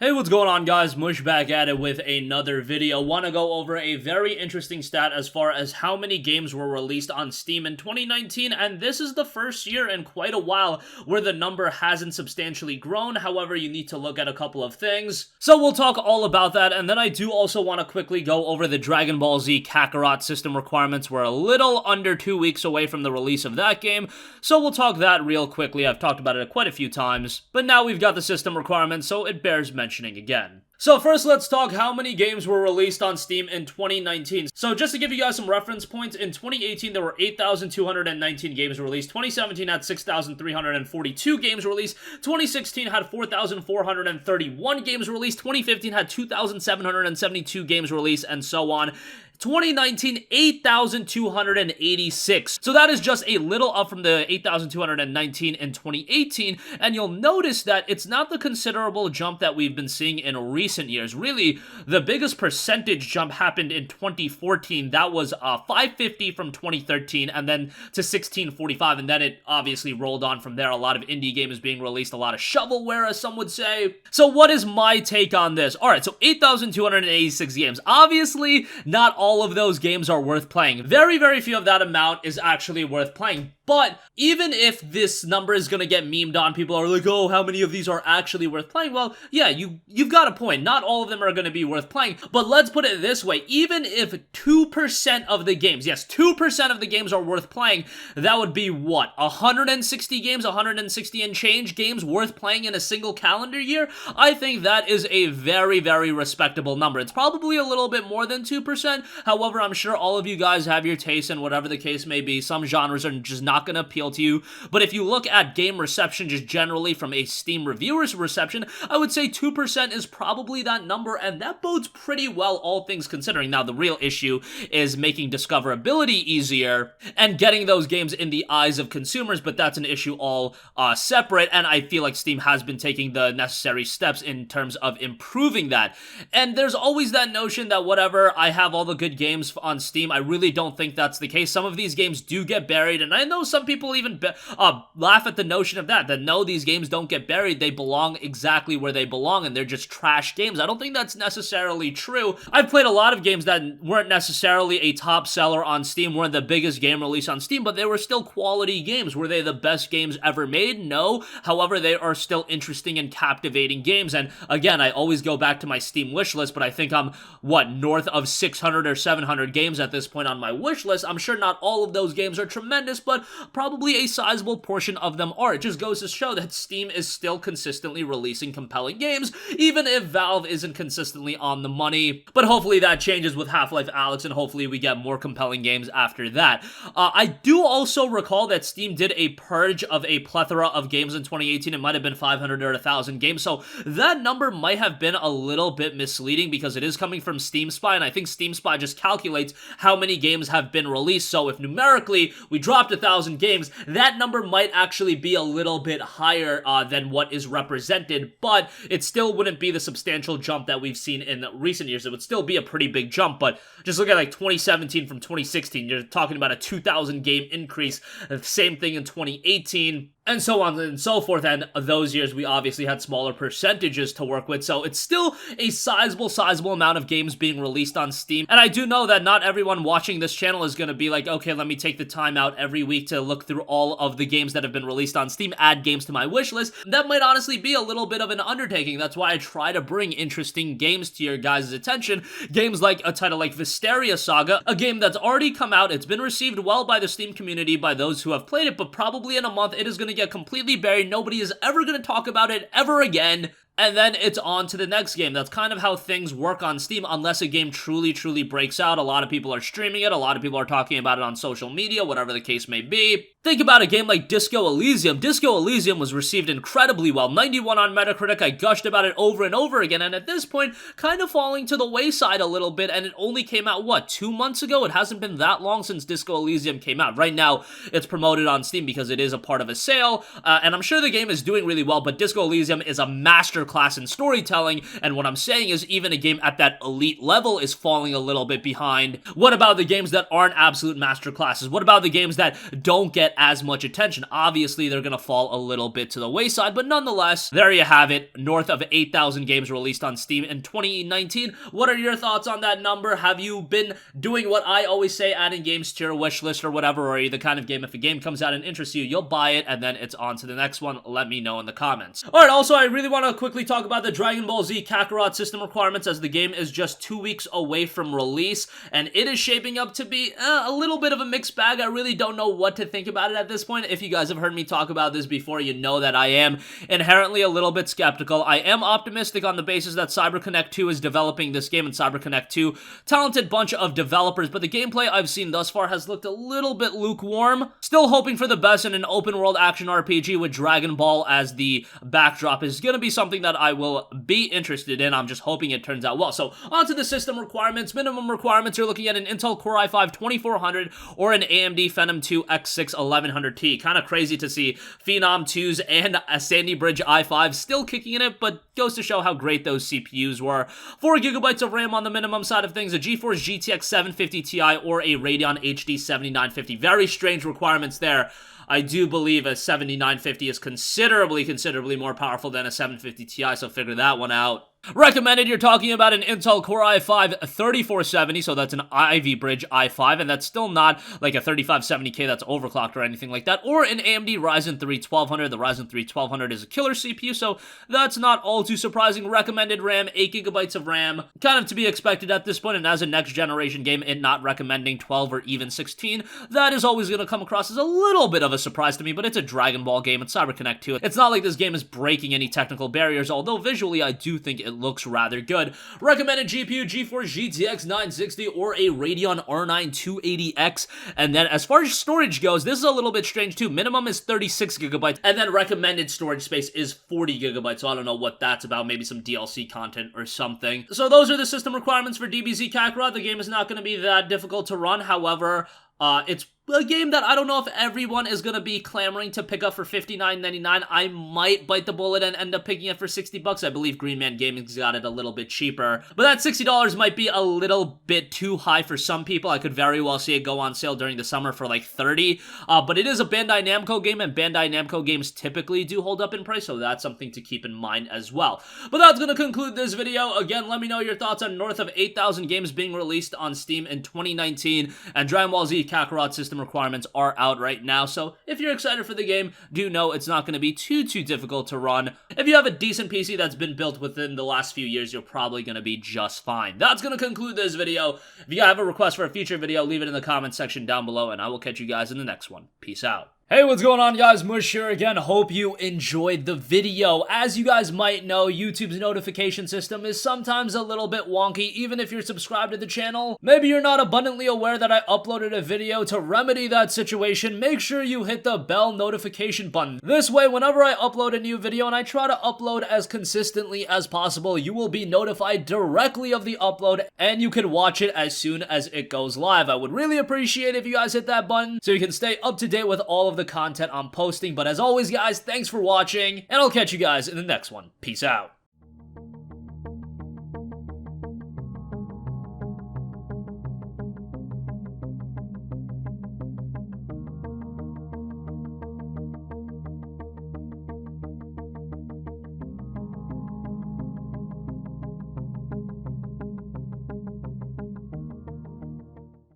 Hey, what's going on, guys? Mush back at it with another video. Want to go over a very interesting stat as far as how many games were released on Steam in 2019, and this is the first year in quite a while where the number hasn't substantially grown. However, you need to look at a couple of things. So we'll talk all about that, and then I do also want to quickly go over the Dragon Ball Z Kakarot system requirements. We're a little under 2 weeks away from the release of that game, so we'll talk that real quickly. I've talked about it quite a few times, but now we've got the system requirements, so it bears mentioning again. So first, let's talk how many games were released on Steam in 2019. So just to give you guys some reference points, in 2018 there were 8,219 games released, 2017 had 6,342 games released, 2016 had 4,431 games released, 2015 had 2,772 games released, and so on. 2019, 8,286. So that is just a little up from the 8,219 in 2018, and you'll notice that it's not the considerable jump that we've been seeing in recent years. Really, the biggest percentage jump happened in 2014. That was 550 from 2013, and then to 1645, and then it obviously rolled on from there. A lot of indie games being released, a lot of shovelware, as some would say. So what is my take on this? Alright, so 8,286 games. Obviously, not all of those games are worth playing. Very, very few of that amount is actually worth playing. But even if this number is gonna get memed on, people are like, oh, how many of these are actually worth playing? Well, yeah, you've got a point. Not all of them are gonna be worth playing. But let's put it this way. Even if 2% of the games, yes, 2% of the games are worth playing, that would be what? 160 games, 160 and change games worth playing in a single calendar year? I think that is a very, very respectable number. It's probably a little bit more than 2%. However, I'm sure all of you guys have your taste, and whatever the case may be, some genres are just not going to appeal to you. But if you look at game reception just generally from a Steam reviewer's reception, I would say 2% is probably that number, and that bodes pretty well, all things considering. Now, the real issue is making discoverability easier and getting those games in the eyes of consumers, but that's an issue all separate, and I feel like Steam has been taking the necessary steps in terms of improving that. And there's always that notion that whatever, I have all the good games on Steam. I really don't think that's the case. Some of these games do get buried, and I know some people even laugh at the notion of that no, these games don't get buried. They belong exactly where they belong, and they're just trash games. I don't think that's necessarily true. I've played a lot of games that weren't necessarily a top seller on Steam, weren't the biggest game release on Steam, but they were still quality games. Were they the best games ever made? No. However, they are still interesting and captivating games, and again, I always go back to my Steam wish list, but I think I'm, north of 600 or 700 games at this point on my wish list. I'm sure not all of those games are tremendous, but probably a sizable portion of them are. It just goes to show that Steam is still consistently releasing compelling games, even if Valve isn't consistently on the money. But hopefully that changes with Half-Life Alyx, and hopefully we get more compelling games after that. I do also recall that Steam did a purge of a plethora of games in 2018. It might have been 500 or 1,000 games, so that number might have been a little bit misleading because it is coming from Steam Spy, and I think Steam Spy just calculates how many games have been released. So if numerically we dropped 1,000 games, that number might actually be a little bit higher than what is represented, but it still wouldn't be the substantial jump that we've seen in recent years. It would still be a pretty big jump, but just look at like 2017 from 2016, you're talking about a 2,000 game increase. Same thing in 2018. And so on and so forth, and those years we obviously had smaller percentages to work with, so it's still a sizable amount of games being released on Steam. And I do know that not everyone watching this channel is going to be like, okay, let me take the time out every week to look through all of the games that have been released on Steam, add games to my wish list. That might honestly be a little bit of an undertaking. That's why I try to bring interesting games to your guys' attention. Games like a title like Visteria Saga, a game that's already come out, it's been received well by the Steam community, by those who have played it, but probably in a month it is going to get completely buried. Nobody is ever going to talk about it ever again. And then it's on to the next game. That's kind of how things work on Steam, unless a game truly breaks out. A lot of people are streaming it, a lot of people are talking about it on social media, whatever the case may be. Think about a game like Disco Elysium. Disco Elysium was received incredibly well. 91 on Metacritic, I gushed about it over and over again, and at this point, kind of falling to the wayside a little bit, and it only came out, 2 months ago? It hasn't been that long since Disco Elysium came out. Right now, it's promoted on Steam because it is a part of a sale, and I'm sure the game is doing really well, but Disco Elysium is a masterclass masterclass in storytelling, and what I'm saying is even a game at that elite level is falling a little bit behind. What about the games that aren't absolute masterclasses? What about the games that don't get as much attention? Obviously, they're gonna fall a little bit to the wayside, but nonetheless, there you have it. North of 8,000 games released on Steam in 2019. What are your thoughts on that number? Have you been doing what I always say, adding games to your wish list or whatever, or are you the kind of game, if a game comes out and interests you, you'll buy it and then it's on to the next one? Let me know in the comments. Alright, also, I really want to quickly talk about the Dragon Ball Z Kakarot system requirements, as the game is just 2 weeks away from release, and it is shaping up to be a little bit of a mixed bag. I really don't know what to think about it at this point. If you guys have heard me talk about this before, you know that I am inherently a little bit skeptical. I am optimistic on the basis that CyberConnect 2 is developing this game, and CyberConnect 2, talented bunch of developers, but the gameplay I've seen thus far has looked a little bit lukewarm. Still hoping for the best in an open world action RPG with Dragon Ball as the backdrop is going to be something that I will be interested in. I'm just hoping it turns out well. So onto the system requirements. Minimum requirements, you're looking at an Intel Core i5 2400 or an AMD Phenom 2 X6 1100T. Kind of crazy to see Phenom 2s and a Sandy Bridge i5 still kicking in it, but goes to show how great those CPUs were. 4GB of RAM on the minimum side of things, a GeForce GTX 750 Ti or a Radeon HD 7950. Very strange requirements there. I do believe a 7950 is considerably more powerful than a 750 Ti, so figure that one out. Recommended, you're talking about an Intel Core i5 3470, so that's an Ivy Bridge i5, and that's still not like a 3570K that's overclocked or anything like that, or an AMD Ryzen 3 1200. The Ryzen 3 1200 is a killer CPU, so that's not all too surprising. Recommended RAM, 8GB of RAM, kind of to be expected at this point, and as a next generation game, it not recommending 12 or even 16, that is always going to come across as a little bit of a surprise to me, but it's a Dragon Ball game, it's CyberConnect 2. It's not like this game is breaking any technical barriers, although visually I do think it looks rather good. Recommended GPU, GeForce GTX 960 or a Radeon R9 280X. And then as far as storage goes, this is a little bit strange too. Minimum is 36GB, and then recommended storage space is 40GB, so I don't know what that's about. Maybe some DLC content or something. So those are the system requirements for DBZ Kakarot. The game is not going to be that difficult to run. However, it's a game that I don't know if everyone is going to be clamoring to pick up for $59.99. I might bite the bullet and end up picking it for $60. I believe Green Man Gaming's got it a little bit cheaper. But that $60 might be a little bit too high for some people. I could very well see it go on sale during the summer for like $30. But it is a Bandai Namco game, and Bandai Namco games typically do hold up in price, so that's something to keep in mind as well. But that's going to conclude this video. Again, let me know your thoughts on north of 8,000 games being released on Steam in 2019, and Dragon Ball Z Kakarot system requirements are out right now, so if you're excited for the game, do know it's not going to be too difficult to run. If you have a decent PC that's been built within the last few years, you're probably going to be just fine. That's going to conclude this video. If you have a request for a future video, leave it in the comment section down below, and I will catch you guys in the next one. Peace out. Hey, what's going on, guys? Mush here again. Hope you enjoyed the video. As you guys might know, YouTube's notification system is sometimes a little bit wonky, even if you're subscribed to the channel. Maybe you're not abundantly aware that I uploaded a video. To remedy that situation, make sure you hit the bell notification button. This way, whenever I upload a new video, and I try to upload as consistently as possible, you will be notified directly of the upload, and you can watch it as soon as it goes live. I would really appreciate if you guys hit that button so you can stay up to date with all of the content I'm posting. But as always, guys, thanks for watching, and I'll catch you guys in the next one. Peace out.